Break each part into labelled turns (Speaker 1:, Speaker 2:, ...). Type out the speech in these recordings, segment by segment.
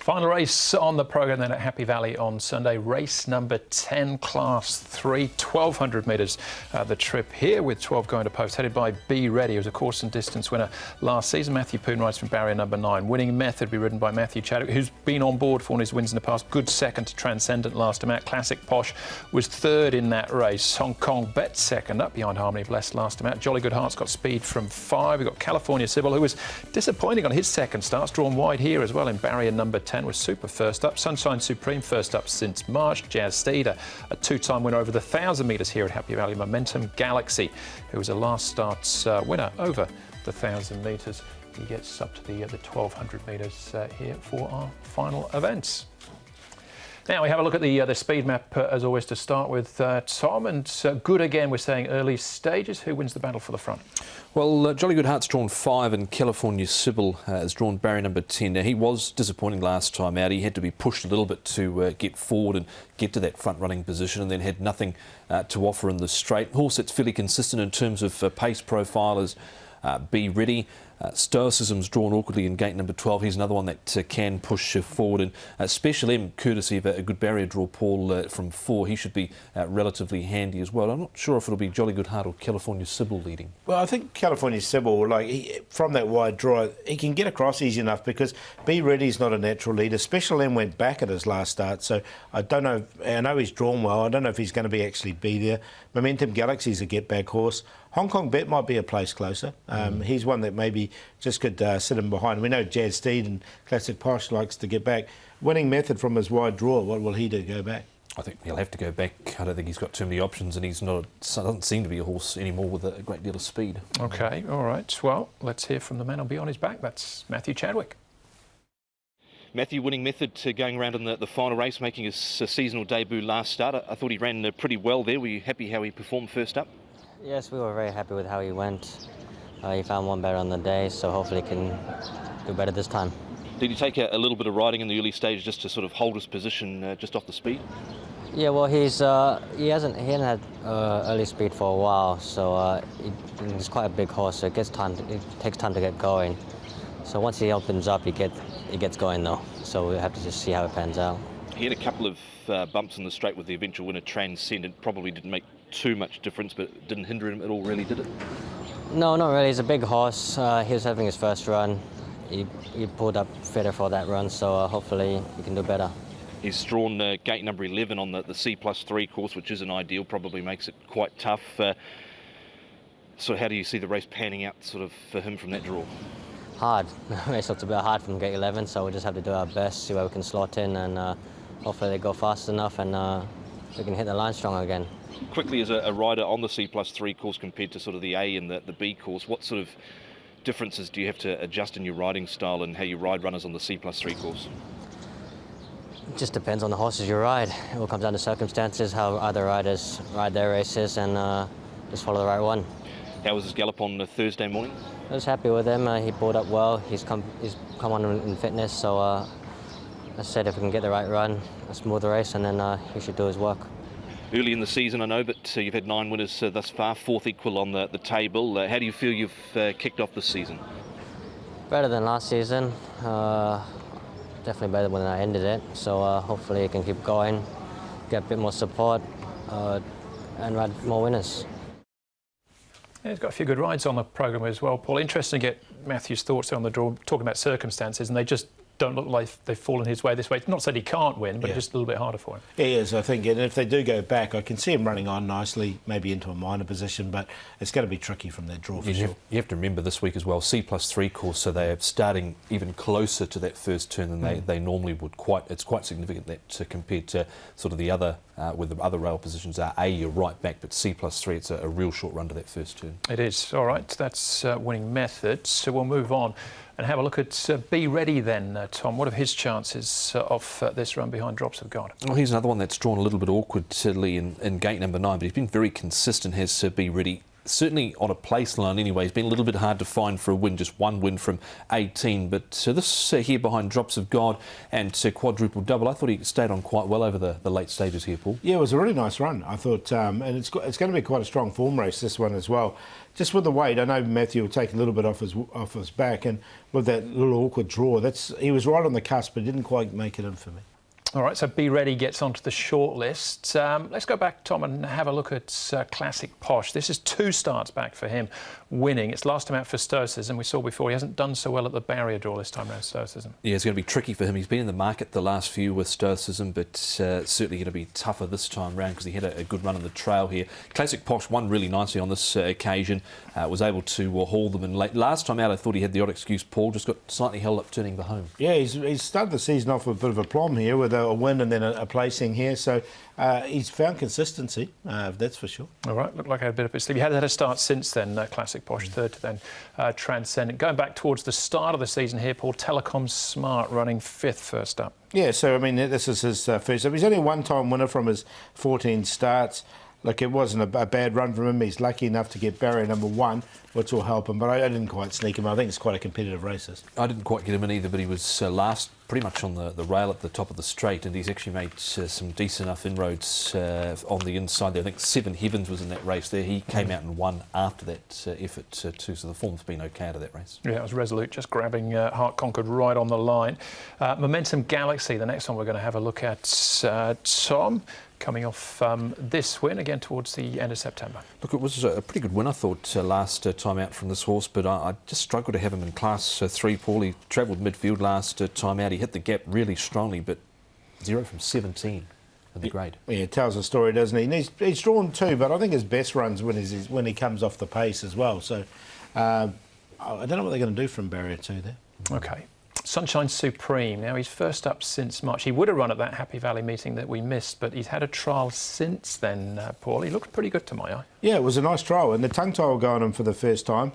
Speaker 1: Final race on the programme then at Happy Valley on Sunday. Race number 10, Class 3, 1,200 metres. The trip here with 12 going to post, headed by Be Ready, who's a course and distance winner last season. Matthew Poon rides from barrier number 9. Winning Method be ridden by Matthew Chadwick, who's been on board for one of his wins in the past. Good second to Transcendent last time out. Classic Posh was third in that race. Hong Kong Bet second up behind Harmony Blessed last time out. Jolly Good Heart's got speed from 5. We've got California Sybil, who was disappointing on his second start. Drawn wide here as well in barrier number 10. Was super first up. Sunshine Supreme first up since March. Jazz Steed, a two-time winner over the 1,000 metres here at Happy Valley. Momentum Galaxy, who was a last start's winner over the 1,000 metres. He gets up to the 1,200 metres here for our final events. Now we have a look at the speed map as always to start with, Tom, and good again we're saying early stages. Who wins the battle for the front?
Speaker 2: Well, Jolly Good Heart's drawn 5 and California Sybil has drawn barrier number 10. Now, he was disappointing last time out. He had to be pushed a little bit to get forward and get to that front running position, and then had nothing to offer in the straight. Horse that's fairly consistent in terms of pace profile is Be Ready. Stoicism's drawn awkwardly in gate number 12. He's another one that can push forward. And Special M, courtesy of a good barrier draw, Paul, from 4. He should be relatively handy as well. I'm not sure if it'll be Jolly Good Heart or California Sybil leading.
Speaker 3: Well, I think California Sybil, from that wide draw, he can get across easy enough because Be Ready's not a natural leader. Special M went back at his last start, so I don't know. I know he's drawn well. I don't know if he's going to actually be there. Momentum Galaxy's a get-back horse. Hong Kong Bet might be a place closer. He's one that maybe just could sit him behind. We know Jazz Steed and Classic Posh likes to get back. Winning Method from his wide draw, what will he do, go back?
Speaker 2: I think he'll have to go back. I don't think he's got too many options, and he's not. Doesn't seem to be a horse anymore with a great deal of speed.
Speaker 1: OK, all right. Well, let's hear from the man who'll be on his back. That's Matthew Chadwick.
Speaker 4: Matthew, Winning Method going around in the final race, making his seasonal debut last start. I thought he ran pretty well there. Were you happy how he performed first up?
Speaker 5: Yes, we were very happy with how he went. He found one better on the day, so hopefully he can do better this time.
Speaker 4: Did he take a little bit of riding in the early stage just to sort of hold his position just off the speed?
Speaker 5: Yeah, well, he hasn't had early speed for a while, so he's quite a big horse, so it takes time to get going. So once he opens up, he gets going though. So we have to just see how it pans out.
Speaker 4: He had a couple of bumps in the straight with the eventual winner Transcendent. Probably didn't make too much difference, but it didn't hinder him at all, really, did it?
Speaker 5: No, not really. He's a big horse. He was having his first run. He pulled up fitter for that run, so hopefully he can do better.
Speaker 4: He's drawn gate number 11 on the C+3 course, which isn't ideal, probably makes it quite tough. So how do you see the race panning out sort of for him from that draw?
Speaker 5: Hard. The race looks a bit hard from gate 11, so we just have to do our best, see where we can slot in, and hopefully they go fast enough and we can hit the line strong again.
Speaker 4: Quickly, as a rider on the C+3 course compared to sort of the A and the B course, what sort of differences do you have to adjust in your riding style and how you ride runners on the C+3 course?
Speaker 5: It just depends on the horses you ride. It all comes down to circumstances, how other riders ride their races, and just follow the right one.
Speaker 4: How was his gallop on Thursday morning?
Speaker 5: I was happy with him. He pulled up well. He's come on in fitness, so I said if we can get the right run, a smoother race, and then he should do his work.
Speaker 4: Early in the season, I know, but you've had 9 winners thus far, 4th equal on the table. How do you feel you've kicked off this season?
Speaker 5: Better than last season. Definitely better than when I ended it. So hopefully it can keep going, get a bit more support, and ride more winners.
Speaker 1: Yeah, he's got a few good rides on the programme as well, Paul. Interesting to get Matthew's thoughts on the draw, talking about circumstances, and they just don't look like they've fallen his way this way. Not said he can't win, but just a little bit harder for him.
Speaker 3: He is, I think, and if they do go back, I can see him running on nicely, maybe into a minor position, but it's going to be tricky from that draw for sure.
Speaker 2: You have to remember this week as well, C+3 course, so they're starting even closer to that first turn than they normally would. It's quite significant that compared to sort of the other, where the other rail positions are, A, you're right back, but C+3, it's a real short run to that first turn.
Speaker 1: It is. All right, that's Winning Method. So we'll move on and have a look at Be Ready then, Tom. What are his chances of this run behind Drops of God?
Speaker 2: Well, here's another one that's drawn a little bit awkwardly in gate number 9, but he's been very consistent, has Be Ready. certainly on a place line anyway. He's been a little bit hard to find for a win, just one win from 18. But this here behind Drops of God and Quadruple Double, I thought he stayed on quite well over the late stages here, Paul.
Speaker 3: Yeah, it was a really nice run, I thought. And it's going to be quite a strong form race, this one as well. Just with the weight, I know Matthew will take a little bit off his back, and with that little awkward draw, he was right on the cusp, but didn't quite make it in for me.
Speaker 1: All right, so Be Ready gets onto the short list. Let's go back, Tom, and have a look at Classic Posh. This is 2 starts back for him winning. It's last time out for Stoicism. We saw before he hasn't done so well at the barrier draw this time around, Stoicism.
Speaker 2: Yeah, it's going to be tricky for him. He's been in the market the last few with Stoicism, but certainly going to be tougher this time round because he had a good run on the trail here. Classic Posh won really nicely on this occasion, was able to haul them in late. Last time out, I thought he had the odd excuse, Paul, just got slightly held up turning the home.
Speaker 3: Yeah, he's started the season off with a bit of a plum here with a win and then a placing here. So he's found consistency, that's for sure.
Speaker 1: All right, looked like I had a bit of a sleep. He had a start since then, Classic Posh, third to then Transcendent. Going back towards the start of the season here, Paul, Telecom Smart running 5th first up.
Speaker 3: Yeah, so I mean, this is his first up. He's only a one-time winner from his 14 starts. Look, it wasn't a bad run from him. He's lucky enough to get barrier number 1, which will help him. But I didn't quite sneak him. I think it's quite a competitive race.
Speaker 2: I didn't quite get him in either, but he was last pretty much on the rail at the top of the straight, and he's actually made some decent enough inroads on the inside there. I think 7 Heavens was in that race there. He came out and won after that effort too, so the form's been okay out of that race. Yeah,
Speaker 1: it was resolute, just grabbing Heart Conquered right on the line. Momentum Galaxy, the next one we're going to have a look at, Tom, coming off this win again towards the end of September.
Speaker 2: Look, it was a pretty good win, I thought, last time out from this horse, but I just struggled to have him in Class 3, Paul. He travelled midfield last time out. He hit the gap really strongly, but 0 from 17 in the grade.
Speaker 3: Yeah, it tells a story, doesn't he? And he's drawn 2, but I think his best runs when he comes off the pace as well. So I don't know what they're going to do from barrier 2 there.
Speaker 1: OK. Sunshine Supreme. Now, he's first up since March. He would have run at that Happy Valley meeting that we missed, but he's had a trial since then, Paul. He looked pretty good to my eye.
Speaker 3: Yeah, it was a nice trial, and the tongue tie will go on him for the first time.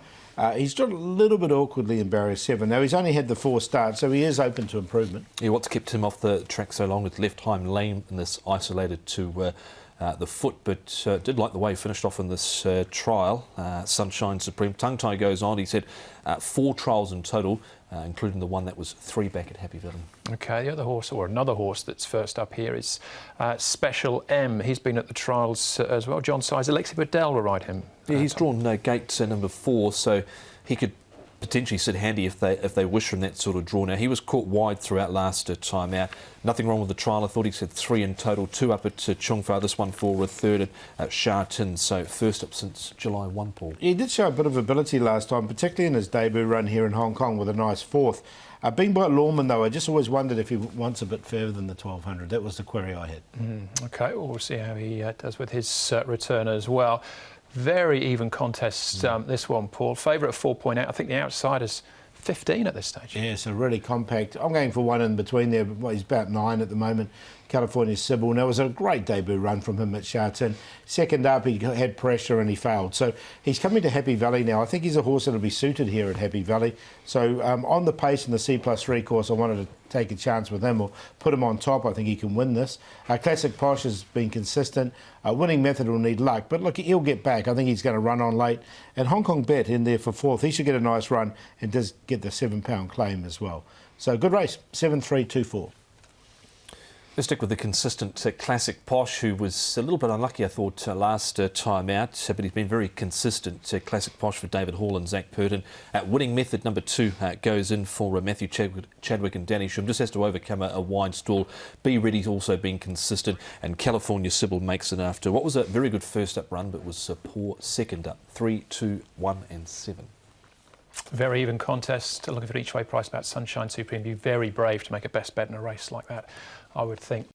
Speaker 3: He's drawn a little bit awkwardly in barrier 7. Now, he's only had the 4 starts, so he is open to improvement.
Speaker 2: Yeah, what's kept him off the track so long with left hind lame and this isolated to the foot, but did like the way he finished off in this trial. Sunshine Supreme. Tongue tie goes on. He's had 4 trials in total, including the one that was 3 back at Happy Valley. OK, the other horse, or another horse that's first up here, is Special M. He's been at the trials as well. John Size, Alexi Bedell will ride him. Yeah, he's drawn gate number 4, so he could potentially sit handy if they wish from that sort of draw. Now, he was caught wide throughout last time out. Nothing wrong with the trial. I thought he said 3 in total, 2 up at Chungfa, this one for a 3rd at Sha Tin, so first up since July 1, Paul.
Speaker 3: He did show a bit of ability last time, particularly in his debut run here in Hong Kong with a nice 4th. Being by Lawman, though, I just always wondered if he wants a bit further than the 1200. That was the query I had.
Speaker 1: OK, well, we'll see how he does with his return as well. Very even contest, this one, Paul. Favourite at 4.8. I think the outsider's 15 at this stage.
Speaker 3: Yeah, so really compact. I'm going for one in between there. But he's about 9 at the moment. California Sybil. Now, it was a great debut run from him at Sha Tin. Second up, he had pressure and he failed. So he's coming to Happy Valley now. I think he's a horse that'll be suited here at Happy Valley. So on the pace in the C+3 course, I wanted to take a chance with him or put him on top. I think he can win this. Classic Posh has been consistent. Winning method will need luck. But look, he'll get back. I think he's going to run on late. And Hong Kong Bet in there for 4th. He should get a nice run and does get the £7 claim as well. So good race, 7-3-2-4.
Speaker 2: Let's stick with the consistent Classic Posh, who was a little bit unlucky, I thought, last time out, but he's been very consistent. Classic Posh for David Hall and Zach Purton. Winning method number 2 goes in for Matthew Chadwick and Danny Shum. Just has to overcome a wide stall. Be Ready's also been consistent, and California Sybil makes it after what was a very good first up run, but was a poor second up. 3, 2, 1 and 7.
Speaker 1: Very even contest. Looking for each way price about Sunshine Supreme. Be very brave to make a best bet in a race like that, I would think.